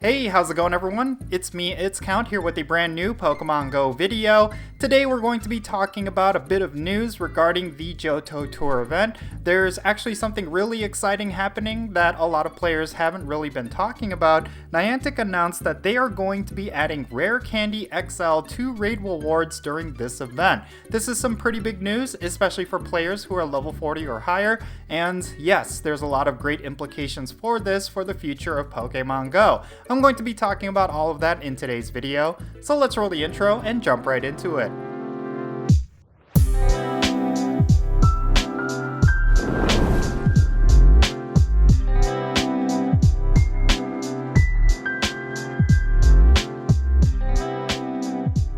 Hey, how's it going everyone? It's me, It's Count, here with a brand new Pokemon Go video. Today we're going to be talking about a bit of news regarding the Johto Tour event. There's actually something really exciting happening that a lot of players haven't really been talking about. Niantic announced that they are going to be adding Rare Candy XL to raid rewards during this event. This is some pretty big news, especially for players who are level 40 or higher, and yes, there's a lot of great implications for this for the future of Pokemon Go. I'm going to be talking about all of that in today's video, so let's roll the intro and jump right into it.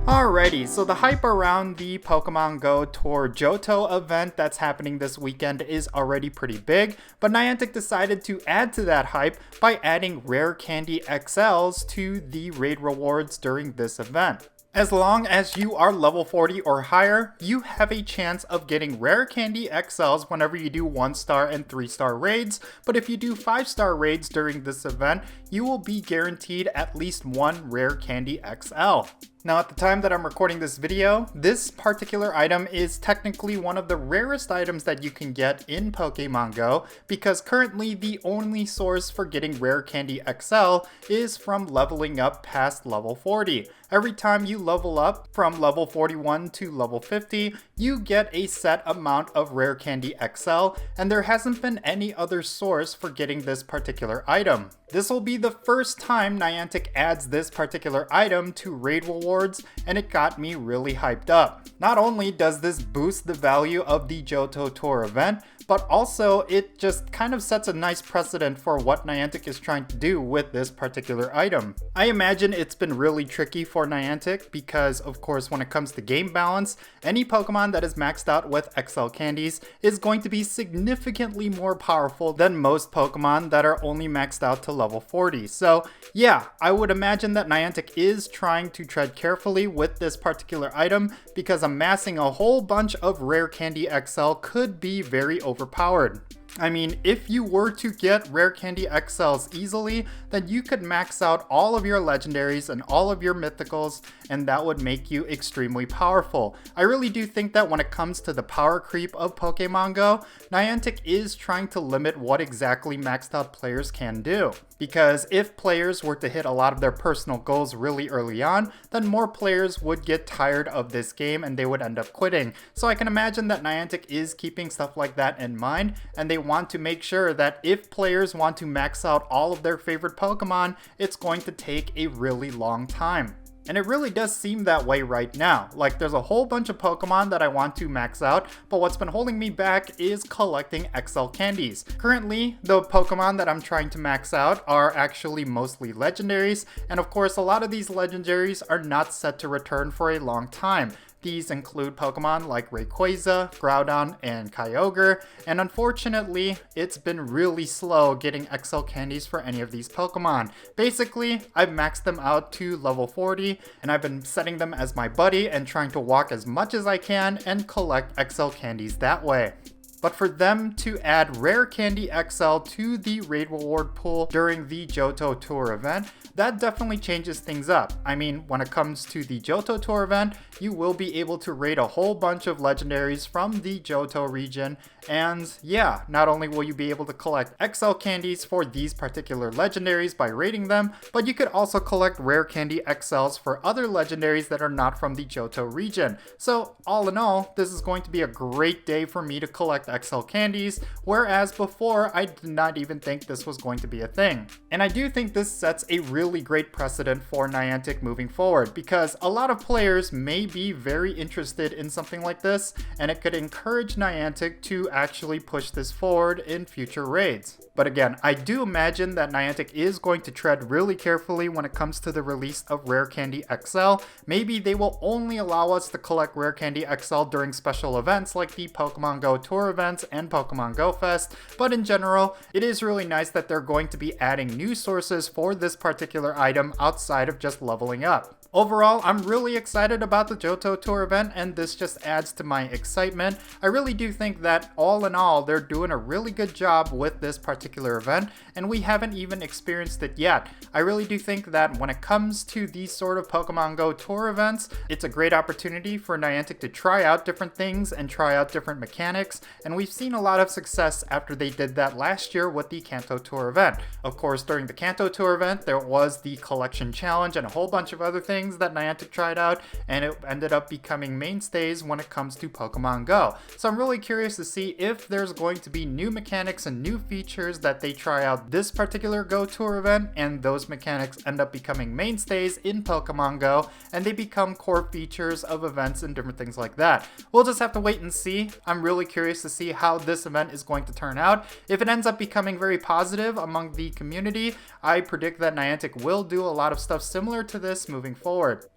Alrighty, so the hype around the Pokemon GO Tour Johto event that's happening this weekend is already pretty big, but Niantic decided to add to that hype by adding Rare Candy XLs to the raid rewards during this event. As long as you are level 40 or higher, you have a chance of getting Rare Candy XLs whenever you do 1-star and 3-star raids, but if you do 5-star raids during this event, you will be guaranteed at least one Rare Candy XL. Now at the time that I'm recording this video, this particular item is technically one of the rarest items that you can get in Pokemon Go, because currently the only source for getting Rare Candy XL is from leveling up past level 40. Every time you level up from level 41 to level 50, you get a set amount of Rare Candy XL, and there hasn't been any other source for getting this particular item. This will be the first time Niantic adds this particular item to raid rewards, and it got me really hyped up. Not only does this boost the value of the Johto Tour event, but also it just kind of sets a nice precedent for what Niantic is trying to do with this particular item. I imagine it's been really tricky for Niantic because, of course, when it comes to game balance, any Pokemon that is maxed out with XL candies is going to be significantly more powerful than most Pokemon that are only maxed out to level 40. So yeah, I would imagine that Niantic is trying to tread carefully with this particular item because amassing a whole bunch of Rare Candy XL could be very overpowered. I mean, if you were to get Rare Candy XLs easily, then you could max out all of your legendaries and all of your mythicals, and that would make you extremely powerful. I really do think that when it comes to the power creep of Pokemon Go, Niantic is trying to limit what exactly maxed out players can do. Because if players were to hit a lot of their personal goals really early on, then more players would get tired of this game and they would end up quitting. So I can imagine that Niantic is keeping stuff like that in mind, and they want to make sure that if players want to max out all of their favorite Pokemon, it's going to take a really long time. And it really does seem that way right now. Like, there's a whole bunch of Pokemon that I want to max out, but what's been holding me back is collecting XL candies. Currently, the Pokemon that I'm trying to max out are actually mostly legendaries, and of course a lot of these legendaries are not set to return for a long time. These include Pokemon like Rayquaza, Groudon, and Kyogre, and unfortunately, it's been really slow getting XL candies for any of these Pokemon. Basically, I've maxed them out to level 40, and I've been setting them as my buddy and trying to walk as much as I can and collect XL candies that way. But for them to add Rare Candy XL to the raid reward pool during the Johto Tour event, that definitely changes things up. I mean, when it comes to the Johto Tour event, you will be able to raid a whole bunch of legendaries from the Johto region, and yeah, not only will you be able to collect XL candies for these particular legendaries by raiding them, but you could also collect Rare Candy XLs for other legendaries that are not from the Johto region. So all in all, this is going to be a great day for me to collect XL candies, whereas before I did not even think this was going to be a thing. And I do think this sets a really great precedent for Niantic moving forward, because a lot of players may be very interested in something like this, and it could encourage Niantic to actually push this forward in future raids. But again, I do imagine that Niantic is going to tread really carefully when it comes to the release of Rare Candy XL. Maybe they will only allow us to collect Rare Candy XL during special events like the Pokemon GO Tour events and Pokemon Go Fest, but in general, it is really nice that they're going to be adding new sources for this particular item outside of just leveling up. Overall, I'm really excited about the Johto Tour event, and this just adds to my excitement. I really do think that all in all, they're doing a really good job with this particular event, and we haven't even experienced it yet. I really do think that when it comes to these sort of Pokemon GO Tour events, it's a great opportunity for Niantic to try out different things and try out different mechanics, and we've seen a lot of success after they did that last year with the Kanto Tour event. Of course, during the Kanto Tour event, there was the collection challenge and a whole bunch of other things that Niantic tried out, and it ended up becoming mainstays when it comes to Pokemon Go. So I'm really curious to see if there's going to be new mechanics and new features that they try out this particular Go Tour event, and those mechanics end up becoming mainstays in Pokemon Go, and they become core features of events and different things like that. We'll just have to wait and see. I'm really curious to see how this event is going to turn out. If it ends up becoming very positive among the community, I predict that Niantic will do a lot of stuff similar to this moving forward.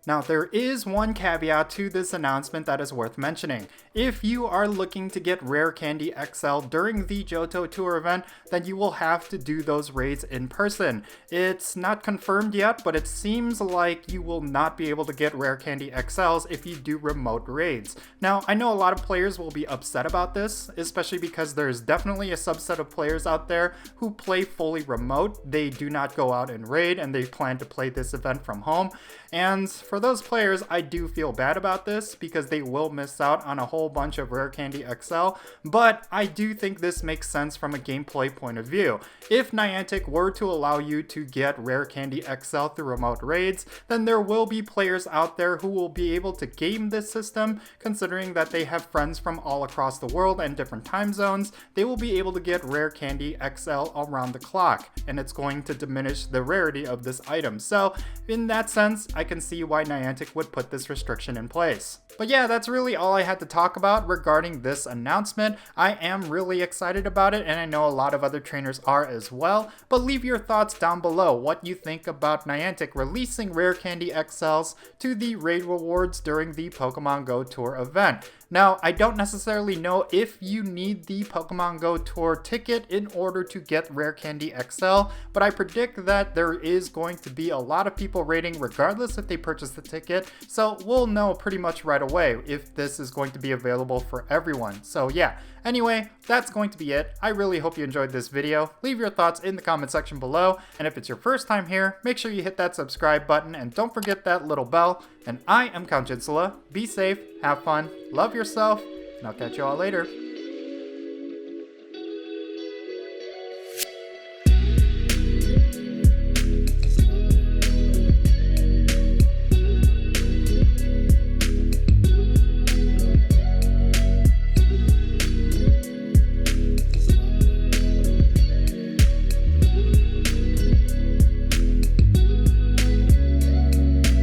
Now, there is one caveat to this announcement that is worth mentioning. If you are looking to get Rare Candy XL during the Johto Tour event, then you will have to do those raids in person. It's not confirmed yet, but it seems like you will not be able to get Rare Candy XLs if you do remote raids. Now, I know a lot of players will be upset about this, especially because there's definitely a subset of players out there who play fully remote. They do not go out and raid, and they plan to play this event from home. And for those players, I do feel bad about this because they will miss out on a whole bunch of Rare Candy XL, but I do think this makes sense from a gameplay point of view. If Niantic were to allow you to get Rare Candy XL through remote raids, then there will be players out there who will be able to game this system, considering that they have friends from all across the world and different time zones. They will be able to get Rare Candy XL around the clock, and it's going to diminish the rarity of this item. So in that sense, I can see why Niantic would put this restriction in place. But yeah, that's really all I had to talk about regarding this announcement. I am really excited about it, and I know a lot of other trainers are as well. But leave your thoughts down below what you think about Niantic releasing Rare Candy XLs to the raid rewards during the Pokemon GO Tour event. Now, I don't necessarily know if you need the Pokemon GO Tour ticket in order to get Rare Candy XL, but I predict that there is going to be a lot of people raiding regardless if they purchase the ticket, so we'll know pretty much right away if this is going to be available for everyone. So yeah, anyway, that's going to be it. I really hope you enjoyed this video. Leave your thoughts in the comment section below, and if it's your first time here, make sure you hit that subscribe button and don't forget that little bell. And I am Count Jinsula. Be safe, have fun, love yourself, and I'll catch you all later.